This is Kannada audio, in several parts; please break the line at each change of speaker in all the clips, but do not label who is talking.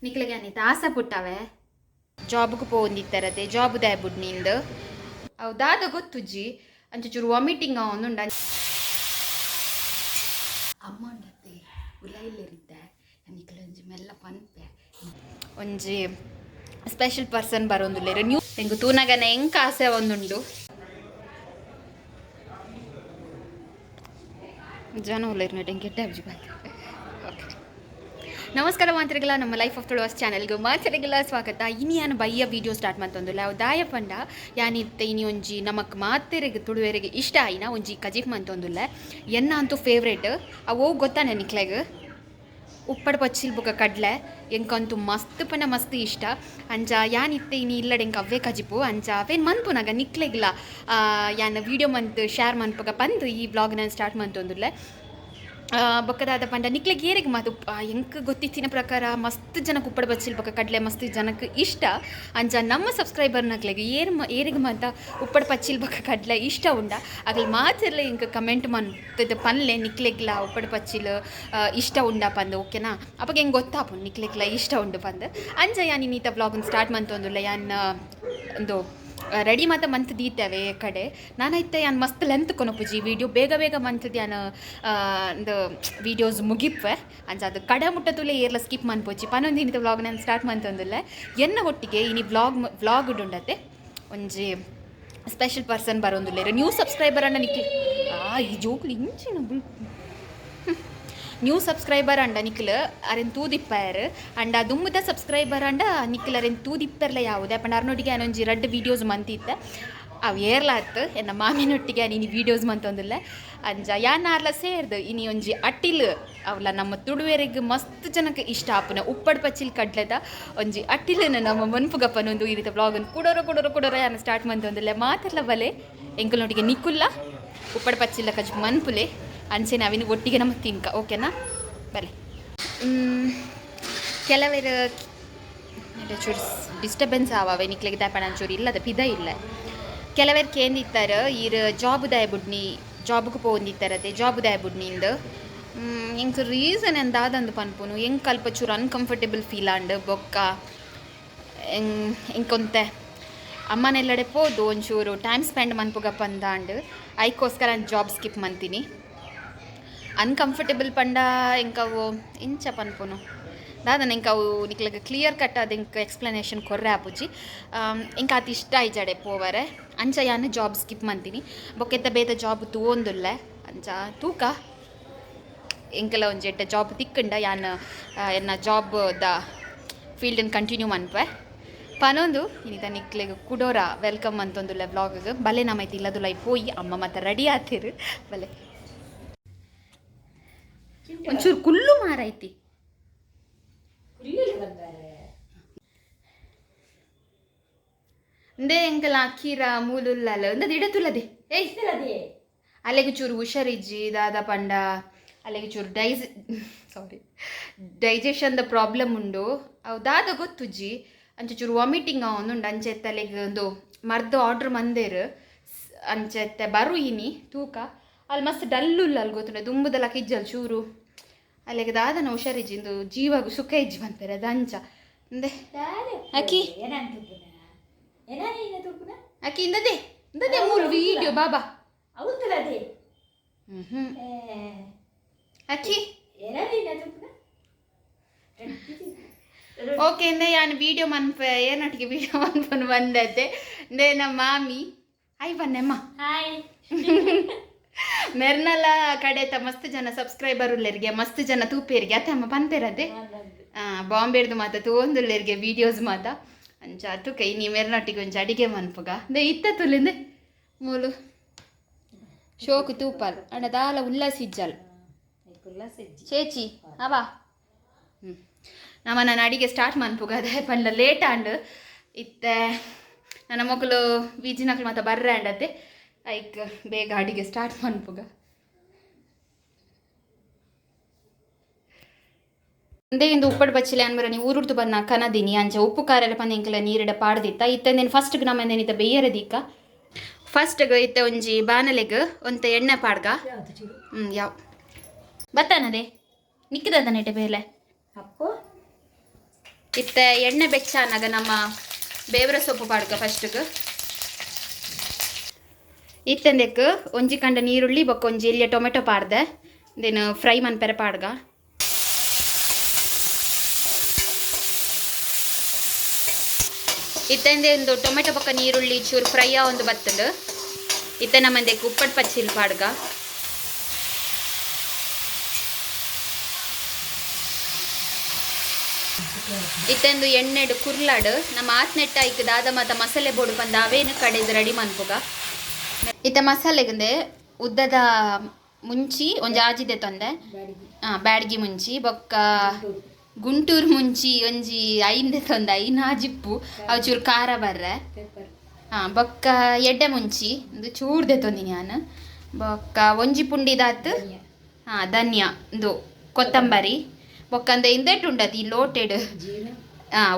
ನಿಕ್ಲಿಗೆ ಅನಿತ ಆಸೆ ಪುಟ್ಟವೆ ಜಾಬ್ಗೆ ಪೋಂದಿತ್ತರದೆ ಜಾಬ್ ದಾಯ್ ಬುಡ್ನಿಂದ ಅವು ದಾದ ಗೊತ್ತುಜ್ಜಿ ಅಂಚೂರು ವಾಮಿಟಿಂಗ್ ಅವನುಂಡ ಅಮ್ಮ ಉಂಡತ್ತೆ ಉಲೈಲಿರಿದ್ದೆ ನಿಕ್ಲೊಂಜಿ ಮೆಲ್ಲ ಪನ್ಪೆ ಒಂಜಿ ಸ್ಪೆಷಲ್ ಪರ್ಸನ್ ಬರೋಂದುಲ್ಲೇರು ನ್ಯೂ ಎಂಗು ತೂನಗನ ಎಂಕ ಆಸೆ ಒಂದುಂಡು ಜನ ಉಳ್ಳೇರು ನೋಡಿ ಎಂಗೆ ಗೆಡ್ಡೆ ಬಾಯ್ ಓಕೆ ನಮಸ್ಕಾರ ಮಾತ್ರಿಗಳ ನಮ್ಮ ಲೈಫ್ ಆಫ್ ತುಳುವಾಸ್ ಚಾನೆಲ್ಗೆ ಮಾತ್ರಿಗಳ ಸ್ವಾಗತ ಇನಿ ಯಾನು ಬಯ್ಯ ವೀಡಿಯೋ ಸ್ಟಾರ್ಟ್ ಮಂತೊಂದುಲ್ಲ ಅವು ದಾಯ ಪಂಡ ಯಾನಿತ್ತೆ ಇನಿ ಒಂಜಿ ನಮಕ್ ಮಾತೆರೆಗೆ ತುಳುವೆರೆಗೆ ಇಷ್ಟ ಆಯಿನ ಒಂಜಿ ಕಜಿಪ್ ಮಂತೊಂದುಲ್ಲ ಎನ್ನ ಅಂತೂ ಫೇವ್ರೇಟ್ ಅವು ಗೊತ್ತಾನೆ ನಿಕ್ಲೆಗ್ ಉಪ್ಪಡ್ಪಚ್ಚಿಲ್ ಬುಕ್ಕ ಕಡ್ಲೆ ಎಂಕಂತೂ ಮಸ್ತ್ ಪನ ಮಸ್ತ್ ಇಷ್ಟ ಅಂಚ ಯಾನಿತ್ತೆ ಇನಿ ಇಲ್ಲಡೆ ಎಂಕ ಅವೇ ಕಜಿಪು ಅಂಚ ಅವೇನು ಮನ್ಪುನಾಗ ನಿಕ್ಲೆಗಿಲ್ಲ ಯಾನ ವೀಡಿಯೋ ಮಂತ್ ಶೇರ್ ಮನ್ಪಗ ಬಂದು ಈ ಬ್ಲಾಗ್ನ ಸ್ಟಾರ್ಟ್ ಮಂತೊಂದುಲ್ಲ ಬೊಕ್ಕದಾದ ಪಂಡ ನಿಕ್ಲೆಗೆ ಏರಿಗೆ ಮಾತು ಎಂಕ್ ಗೊತ್ತಿತ್ತಿನ ಪ್ರಕಾರ ಮಸ್ತ್ ಜನಕ್ಕೆ ಉಪ್ಪಡ ಬಚ್ಚಿಲ್ ಬೊಕ್ಕ ಕಡ್ಲೆ ಮಸ್ತ್ ಜನಕ್ಕೆ ಇಷ್ಟ ಅಂಚ ನಮ್ಮ ಸಬ್ಸ್ಕ್ರೈಬರ್ ನಕ್ಲೆಗೆ ಏರಿಗೆ ಮಾತ ಉಪ್ಪಡ ಪಚ್ಚಿಲ್ ಬೊಕ್ಕ ಕಡ್ಲೆ ಇಷ್ಟ ಉಂಡ ಆಗಲಿ ಮಾತಿರಲಿ ಎಂಕ್ ಕಮೆಂಟ್ ಮಂತದ ಪನ್ಲೆ ನಿಕ್ಲೆಗ್ಲ ಉಪ್ಪಡ ಪಚ್ಚಿಲ್ ಇಷ್ಟ ಉಂಡ ಪಂದು ಓಕೆನಾ ಅವಾಗ ಹೆಂಗೆ ಗೊತ್ತಾಪು ನಿಕ್ಲೆಗ್ಲ ಇಷ್ಟ ಉಂಡು ಪಂದು ಅಂಚ ಯಾನ್ ಇನ್ನೀತ ಬ್ಲಾಗನ್ನು ಸ್ಟಾರ್ಟ್ ಮಂತೊಂದುಲ್ಲ ಯಾನ್ ಒಂದು ರೆಡಿ ಮಾತ ಮಂತ್ ದೀತೇವೆ ಕಡೆ ನಾನೈತೆ ಯಾನ್ ಮಸ್ತ್ ಲೆಂತ್ ಕೊನಪುಜಿ ವೀಡಿಯೋ ಬೇಗ ಬೇಗ ಮಂತದ ಯಾನ್ ಒಂದು ವೀಡಿಯೋಸ್ ಮುಗಿಪ್ವೆ ಅಂಚ ಅದು ಕಡೆ ಮುಟ್ಟತುಲೆ ಏರ್ಲ ಸ್ಕಿಪ್ ಮನ್ಪೋಚಿ ಪನ್ನೊಂದು ಇನ್ನಿತ ವ್ಲಾಗ್ ನಾನು ಸ್ಟಾರ್ಟ್ ಮಂತೊಂದುಲ್ಲ ಎನ್ನ ಒಟ್ಟಿಗೆ ಇನಿ ವ್ಲಾಗ್ ಉಂಡತೆ ಒಂಜಿ ಸ್ಪೆಷಲ್ ಪರ್ಸನ್ ಬರೋಂದುಲ್ಲೇರು ನ್ಯೂ ಸಬ್ಸ್ಕ್ರೈಬರ್ ಅಂಡ ನಿಕ್ಲಿ ಈ ಜೋಕ್ಲಿ ಇಂಚಿನ ನ್ಯೂ ಸಬ್ಸ್ಕ್ರೈಬರ್ ಅಂಡ ನಿಕ್ಲು ಅರೆನ್ ತೂದಿಪ್ಪರ್ ಅಂಡ ದುಂಬುದ ಸಬ್ಸ್ಕ್ರೈಬರ್ ಅಂಡ ನಿಕ್ಲು ಅರೆನ್ ತೂದಿಪ್ಪರ್ಲ ಯಾವುದೇ ಪಂಡ ಅರ್ನೊಟ್ಟಿಗೆ ಏನೊಂಜಿ ರೆಡ್ ವೀಡಿಯೋಸ್ ಮಂತಿತ್ತೆ ಅವು ಏರ್ಲಾತ್ ಎನ್ನ ಮಾಮಿನೊಟ್ಟಿಗೆ ಇನಿ ವೀಡಿಯೋಸ್ ಮಂತೊಂದುಲ್ಲ ಅಂಜ ಯಾನಾರ್ಲ ಸೇರ್ದು ಇನಿ ಒಂಜಿ ಅಟ್ಟಿಲ್ ಅವಲ್ಲ ನಮ್ಮ ತುಳುವೆರೆಗೆ ಮಸ್ತ್ ಜನಕ್ಕೆ ಇಷ್ಟ ಆಪುನ ಉಪ್ಪಡ್ ಪಚ್ಚಿಲ್ ಕಡ್ಲೆದ ಒಂಜಿ ಅಟ್ಟಿಲನ್ನು ನಮ್ಮ ಮನ್ಪುಗಪ್ಪನೊಂದು ಈ ರೀತಿ ವ್ಲಾಗನ್ನು ಕುಡೋರ ಯಾನ ಸ್ಟಾರ್ಟ್ ಮಂತೊಂದುಲ್ಲ ಮಾತೆಲ್ಲ ಬಲೆ ಎಂಕಲ್ನೊಟ್ಟಿಗೆ ನಿಕ್ಕುಲ್ಲ ಉಪ್ಪಡ್ ಪಚ್ಚಿಲ್ಲ ಕಜ್ ಮನ್ಪುಲೆ ಅಂಚೆ ನಾವಿನ್ನು ಒಟ್ಟಿಗೆ ನಮ್ಮ ತಿನ್ಕ ಓಕೆನಾ ಬಲೆ ಕೆಲವರು ಚೂರು ಡಿಸ್ಟರ್ಬೆನ್ಸ್ ಆವಾವೆ ನಿಕ್ಲಿಗೆ ದಾಪಣ ಚೂರು ಇಲ್ಲದ ಪಿದ ಇಲ್ಲ ಕೆಲವರು ಕೇಂದಿತ್ತಾರೆ ಈರ್ ಜಾಬ್ ದಾಯ್ ಬುಡ್ನಿ ಜಾಬ್ಗೆ ಪೋಂದಿತ್ತಾರದೆ ಜಾಬ್ ದಾಯ್ ಬುಡ್ನಿಂದ ಎಂಕ್ ರೀಸನ್ ಎಂದಾದಂದು ಪನ್ಪುನು ಎಂಕ್ ಅಲ್ಪ ಚೂರು ಅನ್ಕಂಫರ್ಟೇಬಲ್ ಫೀಲ್ ಆಂಡ್ ಬೊಕ್ಕ ಎಂಕೊಂತೆ ಅಮ್ಮನೆಲ್ಲಡೆ ಪೋದು ಒಂಚೂರು ಟೈಮ್ ಸ್ಪೆಂಡ್ ಮನ್ಪುಗಪ್ಪ ಅಂದಾಂಡ್ ಐಕೋಸ್ಕರ ಜಾಬ್ ಸ್ಕಿಪ್ ಮಂತೀನಿ ಅನ್ಕಂಫರ್ಟೇಬಲ್ ಪಂಡ ಎಂಕವು ಇಂಚ ಪನ್ಪುನು ದಾದನ ಎಂಕವು ನಿಕ್ಲೆಗೆ ಕ್ಲಿಯರ್ ಕಟ್ ಅದು ಎಂಕ ಎಕ್ಸ್ಪ್ಲನೇಷನ್ ಕೊರ್ರೆ ಆಪುಜಿ ಎಂಕ ಅತಿ ಇಷ್ಟ ಆಯ್ಜಡೆ ಪೋವರೆ ಅಂಚ ಯಾನು ಜಾಬ್ ಸ್ಕಿಪ್ ಮಂತೀನಿ ಬೊಕ್ಕೆತ್ತ ಬೇತ ಜಾಬ್ ತೂವೊಂದುಲ್ಲ ಅಂಚ ತೂಕ ಎಂಕೆಲ್ಲ ಒಂಜೆಟ್ಟ ಜಾಬ್ ತಿಕ್ಕಂಡ ಯಾನ್ ಎನ್ನ ಜಾಬ್ ದ ಫೀಲ್ಡನ್ನು ಕಂಟಿನ್ಯೂ ಮನ್ಪೆ ಪನೊಂದು ಇನ್ನಿತ ನಿಕ್ಲೆಗೆ ಕುಡೋರ ವೆಲ್ಕಮ್ ಅಂತೊಂದುಲ್ಲ ವ್ಲಾಗ್ಗೆ ಬಲೆ ನಮೈತಿ ಇಲ್ಲದುಲ್ಲ ಪೋಯಿ ಅಮ್ಮ ಮತ್ತೆ ರೆಡಿ ಆತಿರು ಬಲೆ ಒಂಚೂರು ಕುಲ್ಲು ಮಾರೈತಿ ಇಂದೇ ಎಂಕಲ ಅಕ್ಕೀರ ಮೂಲುಲ್ಲಲ್ಲ ಇಂದದ ಇಡತುಲ್ಲದೆ ಅಲ್ಲಿಗೆ ಚೂರು ಹುಷಾರಿಜ್ಜಿ ದಾದ ಪಂಡ ಅಲ್ಲಿಗೆ ಚೂರು ಡೈಜೆಷನ್ದ ಪ್ರಾಬ್ಲಮ್ ಉಂಡು ಅವು ದಾದ ಗೊತ್ತುಜ್ಜಿ ಅಂಚೆ ಚೂರು ವಾಮಿಟಿಂಗ್ ಅವನುಂಡು ಅಂಚೆತ್ತ ಅಲ್ಲಿಗೆ ಒಂದು ಮರ್ದು ಆರ್ಡ್ರ್ ಮಂದೇರು ಅಂಚೆತ್ತೆ ಬರು ಇನಿ ತೂಕ ಅಲ್ಲಿ ಮಸ್ತ್ ಡಲ್ಲುಲ್ಲ ಅಲ್ಲಿ ಗೊತ್ತುಂಡ ದುಂಬುದಲ್ಲ ಕಿಜ್ಜಲ್ ಚೂರು ಅಲ್ಲಿಗೆ ದಾದನ ಹುಷಾರಿಜ್ಜಿಂದು ಜೀವಾಗು ಸುಖ ಇಜ್ಜಿ ಬಂತಾರೆ ಅದು ಅಂಚ ಇಂದೆ ಅಕ್ಕಿ ಅಕ್ಕಿ ಇಂದದೆ ಮೂರು ವೀಡಿಯೋ ಬಾಬಾ ಅಕ್ಕಿ ಓಕೆ ಇಂದೆ ಯಾನು ವೀಡಿಯೋ ಮನ್ಪ ಏನೊಟ್ಟಿಗೆ ವೀಡಿಯೋ ಮನ್ಪನು ಬಂದದ್ದೆ ಇಂದೆ ನಮ್ಮ ಮಾಮಿ ಹಾಯ್ ಬನ್ನೆಮ್ಮ ಹಾಯ್ ಮೆರ್ನಲ ಕಡೆತ ಮಸ್ತ್ ಜನ ಸಬ್ಸ್ಕ್ರೈಬರ್ ಉಳ್ಳರಿಗೆ ಮಸ್ತ್ ಜನ ತೂಪೇರಿಗೆ ಅತ್ತೆ ಅಮ್ಮ ಪಂಪೇರದೆ ಬಾಂಬೆಡ್ದು ಮಾತ ತೋಂದುಳ್ಳರಿಗೆ ವೀಡಿಯೋಸ್ ಮಾತ ಅಂಚ ಅದು ಕೈ ನೀ ಮೆರ್ನೊಟ್ಟಿಗೆ ಒಂಚ ಅಡಿಗೆ ಮನ್ಪುಗ ದೇ ಇತ್ತ ತುಲಿಂದೆ ಮೂಲು ಶೋಕು ತೂಪಲ್ ಅಂಡ ದಾಲ ಉಲ್ಲಾಸಿಜ್ಜಲ್ ಚೇಚಿ ಅವಾ ನಾನು ಅಡಿಗೆ ಸ್ಟಾರ್ಟ್ ಮನ್ಪುಗ ಅದೇ ಪಂಡ ಲೇಟ್ ಆಂಡ್ ಇತ್ತೆ ನನ್ನ ಮಕ್ಕಳು ಬೀಜಿನಕ್ಳು ಮಾತ ಬರ್ರೆ ಅಂಡತ್ತೆ ಐಕ್ ಬೇಗ ಅಡಿಗೆ ಸ್ಟಾರ್ಟ್ ಮನ್ಪುಗ ಒಂದೇ ಇಂದು ಉಪ್ಪಡ್ ಬಚ್ಚಿಲೆ ಅನ್ಬರ ನೀವು ಊರುಡ್ದು ಬಂದ ಕನದಿನಿ ಅಂಚ ಉಪ್ಪು ಖಾರ ಎಲ್ಲ ಪಂದ ಎಂಕಲ ನೀರಿಡ ಪಾಡ್ದಿತ್ತ ಇತ್ತಂದೇನು ಫಸ್ಟ್ಗೆ ನಮ್ಮಂದೇನಿತ್ತ ಬೇಯರದಿಕ್ಕ ಫಸ್ಟ್ಗೆ ಇತ್ತ ಒಂಜಿ ಬಾನಲೆಗ್ ಒಂತ ಎಣ್ಣೆ ಪಾಡ್ಗ ಯಾವ ಬತ್ತಾನದೆ ನಿಕ್ಕಿದ ನೆಟ್ಟೆ ಬೇಲೆ ಇತ್ತ ಎಣ್ಣೆ ಬೆಚ್ಚಾನಾಗ ನಮ್ಮ ಬೇವರ ಸೊಪ್ಪು ಪಾಡ್ಕ ಫಸ್ಟ್ಗೆ ಇತ್ತಂದಕ್ಕೆ ಒಂಜಿ ಕಂಡ ನೀರುಳ್ಳಿ ಬೊಕ್ಕ ಒಂಜಿ ಎಲ್ಲಿಯ ಟೊಮೆಟೊ ಪಾಡ್ದೆ ದೆನ್ ಫ್ರೈ ಮನ್ಪೆರೆ ಪಾಡ್ಗ ಇತ್ತಂದೆ ಒಂದು ಟೊಮೆಟೊ ಬೊಕ್ಕ ನೀರುಳ್ಳಿ ಚೂರು ಫ್ರೈ ಒಂದು ಬತ್ತಂಡು ಇತ್ತ ನಮ್ಮಂದಕ್ಕೆ ಉಪ್ಪಟ್ಟು ಪಚ್ಚಿಲ್ ಪಾಡ್ಗ ಇತ್ತಂದು ಎಣ್ಣೆಡು ಕುರ್ಲಾಡು ನಮ್ಮ ಆತ್ನೆಟ್ಟ ಇಕ್ಕ ದಾದ ಮತ್ತ ಮಸಾಲೆ ಬೋಡು ಬಂದ ಅವೇನು ಕಡೆದು ರೆಡಿ ಮನ್ಪುಗ ಇತ್ತ ಮಸಾಲೆಗಂದೆ ಉದ್ದದ ಮುಂಚಿ ಒಂಜಿ ಆಜಿದೆ ತೊಂದೆ ಬ್ಯಾಡ್ಗಿ ಮುಂಚಿ ಬೊಕ್ಕ ಗುಂಟೂರು ಮುಂಚಿ ಒಂಜಿ ಐಂದೆ ತೊಂದೆ ಐನ ಜಿಪ್ಪು ಅವು ಚೂರು ಖಾರ ಬರ್ರೆ ಬೊಕ್ಕ ಎಡ್ಡೆ ಮುಂಚಿ ಒಂದು ಚೂರ್ದೆ ತೊಂದಿ ನಾನು ಬೊಕ್ಕ ಒಂಜಿ ಪುಂಡಿದಾತ್ ಧನ್ಯ ಇದು ಕೊತ್ತಂಬರಿ ಬೊಕ್ಕಂದ ಇಂದೆಟ್ಟು ಉಂಡದು ಈ ಲೋಟೆಡ್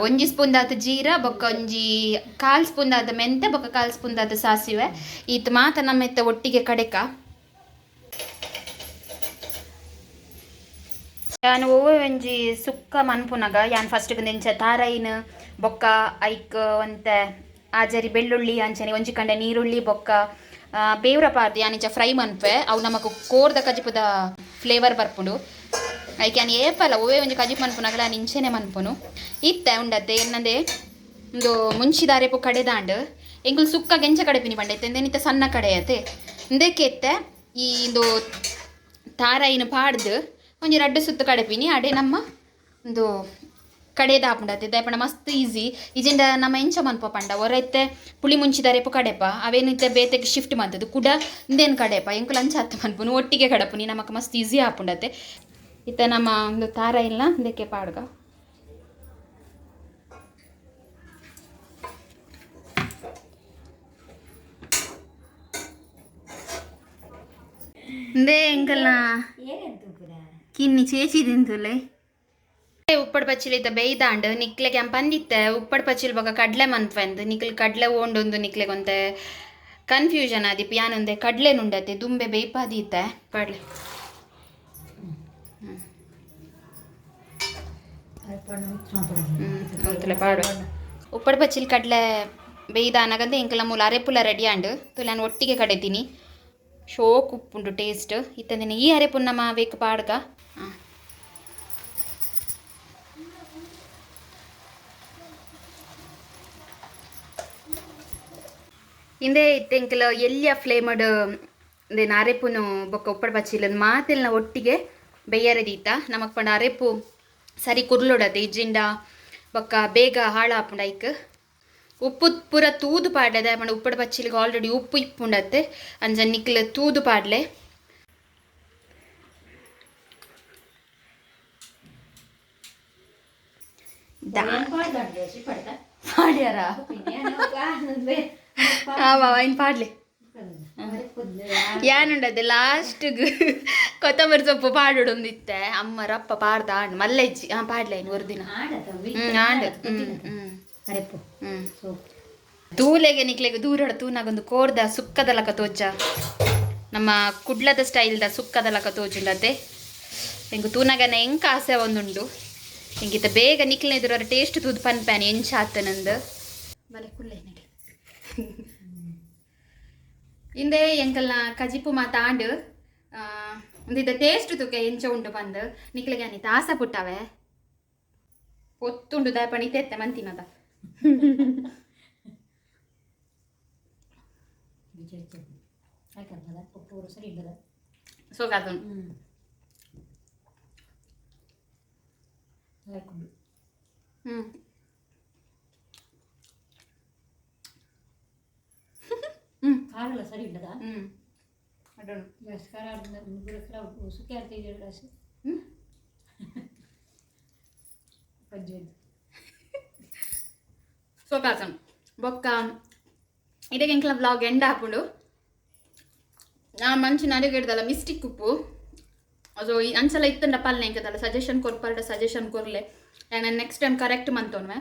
ಒಂಜಿ ಸ್ಪೂನ್ ದಾತ ಜೀರ ಬೊಕ್ಕ ಒಂಜಿ ಕಾಲು ಸ್ಪೂನ್ ದಾತ ಮೆಂತೆ ಬೊಕ್ಕ ಕಾಲು ಸ್ಪೂನ್ ದಾತ ಸಾಸಿವೆ ಈತ್ ಮಾತ ನಮ್ಮೆತ್ತ ಒಟ್ಟಿಗೆ ಕಡೆಕ ನಾನು ಓವೇ ಒಂಜಿ ಸುಕ್ಕ ಮನ್ಪುನಗ ಯಾನ್ ಫಸ್ಟ್ಗೆ ನೆಂಚ ತಾರೈನ್ ಬೊಕ್ಕ ಐಕ್ ಒಂತೆ ಆಜರಿ ಬೆಳ್ಳುಳ್ಳಿ ಅಂಚನೆ ಒಂಜಿ ಕಂಡ ನೀರುಳ್ಳಿ ಬೊಕ್ಕ ಬೇವ್ರ ಪಾರ್ದು ಯಾನಿಂಚ ಫ್ರೈ ಮನ್ಪೆ ಅವು ನಮಕ್ ಕೋರ್ದ ಕಜಿಪುದ ಫ್ಲೇವರ್ ಬರ್ಪುಂಡು ಐಕೆ ನಾನು ಏಪಲ್ಲ ಓವೇ ಒಂಜಿ ಕಜಿಪ್ ಮನ್ಪುನಗ ನಾನು ಇಂಚೆನೆ ಮನ್ಪುನು ಇತ್ತೆ ಉಂಡತ್ತೆ ಏನಂದೆ ಒಂದು ಮುಂಚಿದಾರೆಪು ಕಡೆದಾಂಡ್ ಎಂಕುಲು ಸುಕ್ಕ ಗೆಂಚ ಕಡೆಪಿನಿ ಬಂಡೈತೆ ಎಂದೇನಿತ್ತ ಸಣ್ಣ ಕಡೆಯತೆ ಇಂದಕ್ಕೆ ಎತ್ತೆ ಈ ಒಂದು ತಾರೈನ್ ಪಾಡ್ದು ಒಂಜಿ ರಡ್ಡು ಸುತ್ತು ಕಡೆಪಿನಿ ಅಡೆ ನಮ್ಮ ಒಂದು ಕಡೆದ ಹಾಪುಂಡತ್ತೆ ದಯಪಂಡ ಮಸ್ತ್ ಈಸಿ ಇಜಿಂದ ನಮ್ಮ ಎಂಚ ಮನ್ಪ ಪಂಡ ಹೊರೈತೆ ಪುಳಿ ಮುಂಚಿದಾರೆಪು ಕಡೆಪ ಅವೇನಿತ್ತೆ ಬೇತೆಗೆ ಶಿಫ್ಟ್ ಮಾಡ್ತದ್ದು ಕೂಡ ಇಂದೇನು ಕಡೆಪ ಎಂಕುಲು ಅಂಚ ಹತ್ತು ಮನ್ಪುನು ಒಟ್ಟಿಗೆ ಕಡಪುನಿ ನಮಕ್ ಮಸ್ತ್ ಈಸಿ ಹಾಪುಂಡತ್ತೆ ಇತ್ತ ನಮ್ಮ ಒಂದು ತಾರ ಇಲ್ಲ ಇದಕ್ಕೆ ಪಾಡ್ಗ ಇಂದೇ ಎಂಕಲ್ನ ಕಿನ್ನಿ ಚೇಚಿ ತಿಂತುಲೆ ಉಪ್ಪಡ್ ಪಚ್ಚಿಲ್ ಇದ್ದ ಬೇಯ್ದಾಂಡ್ ನಿಕ್ಲೆಗೆ ಪಂದಿತ್ತೆ ಉಪ್ಪಡ್ ಪಚ್ಚಿಲ್ ಬೊಕ ಕಡ್ಲೆ ಮನ್ಪಂದು ನಿಕ್ಲ್ ಕಡ್ಲೆ ಓಂಡೊಂದು ನಿಕ್ಲೆಗೆ ಒಂತೆ ಕನ್ಫ್ಯೂಷನ್ ಆದಿಪ್ಪ ಯಾನೊಂದೆ ಕಡ್ಲೆ ನುಂಡತ್ತೆ ದುಂಬೆ ಬೇಯ್ಪಾದೀತೆ ಪಾಡ್ಲೆ ಪಾಡು ಉಪ್ಪಡ್ ಪಚ್ಚಿಲ್ ಕಡ್ಲೆ ಬೇಯ್ದಾನಗಂದೆ ಎಂಕಲ ಮೂಲ ಅರೆಪುಲ ರೆಡಿ ಆಂಡ್ ತುಲಾನು ಒಟ್ಟಿಗೆ ಕಡೆತೀನಿ ಶೋಕ್ ಉಪ್ಪುಂಡು ಟೇಸ್ಟ್ ಇತ್ತಂದಿನ ಈ ಅರೆಪುನ್ ನಮ್ಮ ಬೇಕು ಪಾಡ್ಗ ಹಿಂದೆ ಇತ್ತೆಂಕಲ ಎಲ್ಲಿಯ ಫ್ಲೇಮಡ್ ದೇನು ಅರೆಪುನು ಬೊಕ್ಕ ಉಪ್ಪಡ್ ಪಚ್ಚಿಲ್ ಮಾತೆಲ್ನ ಒಟ್ಟಿಗೆ ಬೇಯರದೀತ ನಮಕ್ ಪಂಡ ಅರೆಪು ಸರಿ ಕುರ್ಲೊಡದೆ ಇಜ್ಜಿಂಡ ಬೊಕ್ಕ ಬೇಗ ಹಾಳಾಪುಂಡ ಐಕ್ ಉಪ್ಪು ಪೂರ ತೂದು ಪಾಡ್ಲೆ ದಾಯಪಂಡ ಉಪ್ಪಡ್ ಪಚ್ಚಿಲ್ಗೆ ಆಲ್ರೆಡಿ ಉಪ್ಪು ಇಪ್ಪುಂಡತ್ತೆ ಅಂಜ ನಿಕ್ಲ್ ತೂದು ಪಾಡ್ಲೆ ಪಾಡ್ಲೆ ಯಾನುಂಡದೆ ಲಾಸ್ಟ್ಗ್ ಕೊತ್ತಂಬರಿ ಸೊಪ್ಪು ಪಾಡೊಂದಿತ್ತೆ ಅಮ್ಮರಪ್ಪ ಪಾಡ್ದ ಆಂಡ್ ಮಲ್ಲೆಜ್ಜಿ ಪಾಡ್ಲೆ ಒಂದು ದಿನ ಆಂಡ್ ತೂಲೆಗೆ ನಿಕ್ಲೆಗೆ ದೂರಡ ತೂನಾಗೊಂದು ಕೋರ್ದ ಸುಕ್ಕದ ಲಕ ತೋಜ ನಮ್ಮ ಕುಡ್ಲದ ಸ್ಟೈಲ್ದ ಸುಕ್ಕದ ಲಕ ತೋಜುಂಡತೆ ಎಂಗು ತೂನಗನ ಎಂಕ ಆಸೆ ಒಂದುಂಡು ಎಂಗಿತ ಬೇಗ ನಿಕ್ಲೆ ಎದುರ ಟೇಸ್ಟ್ ತೂದು ಪನ್ಪ್ಯಾನ್ ಎಂಚ ಆತನಂದು ಬಲೆ ಕುಳ್ಳೆ ನಡಿ ಇಂದೆ ಎಂಕಲ್ನ ಕಜಿಪು ಮಾತಾಂಡ್ ಒಂದಿದ್ದ ಟೇಸ್ಟ್ ತುಕೆ ಎಂಚ ಉಂಡು ಬಂದು ನಿಕ್ಲೆಗೆ ಅನಿತ ಆಸ ಪುಟ್ಟವೆ ಒತ್ತುಂಡು ದಯಪಣಿ ತೆತ್ತೆ ಮಂತಿನದ ಸೋಗಾತು
ಕಾರಲ್ಲ ಸರಿ ಇಲ್ಲದ ಸುಖಿ ಆಗ್ತಿದೆ
ಸೋಕಾಸನ್ ಬೊಕ್ಕ ಇದಕ್ಕೆ ಎಂಕ್ಲ ವ್ಲಾಗ್ ಎಂಡ್ ಹಾಕೊಂಡು ನಾನು ಮಂಚಿನ ಅಡುಗೆ ಇಡ್ದಲ್ಲ ಮಿಸ್ಟಿಕ್ ಉಪ್ಪು ಅದು ಅಂಚಲ ಇತ್ತಂಡ ಪಲ್ಲೆ ಎಂಕದಲ್ಲ ಸಜೆಷನ್ ಕೊರ್ಪಲ್ಡ ಸಜೆಷನ್ ಕೊರ್ಲೆ ನಾನು ನೆಕ್ಸ್ಟ್ ಟೈಮ್ ಕರೆಕ್ಟ್ ಮಂತೋನ್ವೆ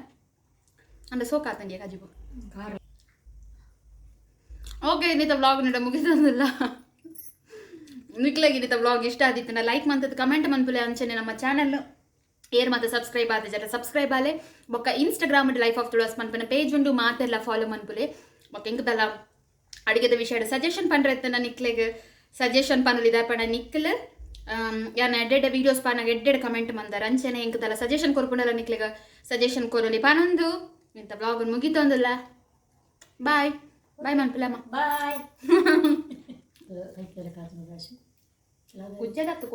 ಅಂದ್ರೆ ಸೋಕಾತಂಗೆ ಕಜಿಬು ಓಕೆ ಇನ್ನಿತ ವ್ಲಾಗ್ ನೀಡ ಮುಗಿಸೋದಿಲ್ಲ ನಿಕ್ಲಾಗಿ ಇನ್ನಿತ ವ್ಲಾಗ್ ಇಷ್ಟ ಆದಿತ್ತು ನಾ ಲೈಕ್ ಮಂತದ್ದು ಕಮೆಂಟ್ ಮನ್ಪುಲೆ ಅಂಚನೆ ನಮ್ಮ ಚಾನಲ್ ಏರ್ ಮಾತ್ರ ಸಬ್ಸ್ಕ್ರೈಬ್ ಆದ ಜರ ಸಬ್ಸ್ಕ್ರೈಬ್ ಆಲೆ ಬೊಕ್ಕ ಇನ್ಸ್ಟಾಗ್ರಾಮ್ ಲೈಫ್ ಆಫ್ ತುಳಸ್ ಮನ್ಪನ ಪೇಜ್ ಉಂಡು ಮಾತೆಲ್ಲ ಫಾಲೋ ಮನ್ಪುಲೆ ಬೊಕ್ಕ ಎಂಕದಲ್ಲ ಅಡುಗೆದ ವಿಷಯದ ಸಜೆಷನ್ ಪಂಡ್ರೆ ನಿಕ್ಲೆಗ್ ಸಜೆಷನ್ ಪನ್ನಲಿದ ಪಣ ನಿಕ್ಲೆ ಯಾನ ಎಡ್ಡೆಡ್ಡೆ ವೀಡಿಯೋಸ್ ಪಾನಾಗ ಎಡ್ಡೆಡ್ ಕಮೆಂಟ್ ಮಂದಾರ ಅಂಚೆನೆ ಎಂಕದಲ್ಲ ಸಜೆಷನ್ ಕೊರ್ಪುಂಡಲ್ಲ ನಿಕ್ಲೆಗ ಸಜೆಷನ್ ಕೊರಲಿ ಪಾನೊಂದು ಇಂಥ ಬ್ಲಾಗ್ ಮುಗಿತೊಂದಲ್ಲ ಬಾಯ್ ಬಾಯ್ ಮನ್ಪುಲಮ್ಮ
ಬಾಯ್ ಕೈಕೆಲ್ಲ ಕಾಸು ಭಾಷೆ
ಉಜ್ಜೆದತ್ತು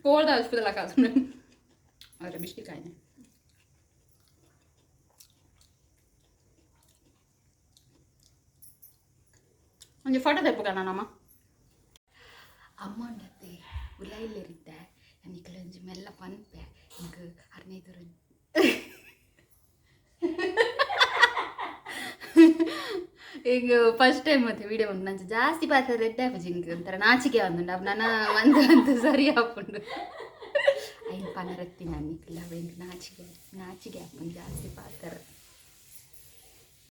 ಕೋರ್ದ ಹಚ್ಬಿಡಲ್ಲ ಕಾಸು ಆದರೆ ಬಿಸ್ಟಿ ಕಾಯಿನೆ ಒಂದು ಫೋಟೋ ತೆಪ್ಪುಗ ನಾನಮ್ಮ ಅಮ್ಮ ಉಂಡತ್ತೆ ಉಲಾಯಿಲ್ಲಿರಿದ್ದೆ ನನಗೆ ಒಂಜಿ ಮೆಲ್ಲ ಪನ್ಪೆ ಹಿಂಗೆ 15 ಈಗ ಫಸ್ಟ್ ಟೈಮ್ ಮತ್ತೆ ವಿಡಿಯೋ ಉಂಟು ನಂಗೆ ಜಾಸ್ತಿ ಪಾತ್ರ ರೆಡ್ ಆಪಜಿ ಹಿಂಗೆ ಒಂಥರ ನಾಚಿಕೆ ಅಂದುಂಡು ಅವ್ ನನ್ನ ಮಂದು ಸರಿ ಹಾಕೊಂಡು ಐನು ಪನರತ್ತಿ ನನಗಿಲ್ಲ ನಾಚಿಕೆ ಹಾಕೊಂಡು ಜಾಸ್ತಿ ಪಾತ್ರ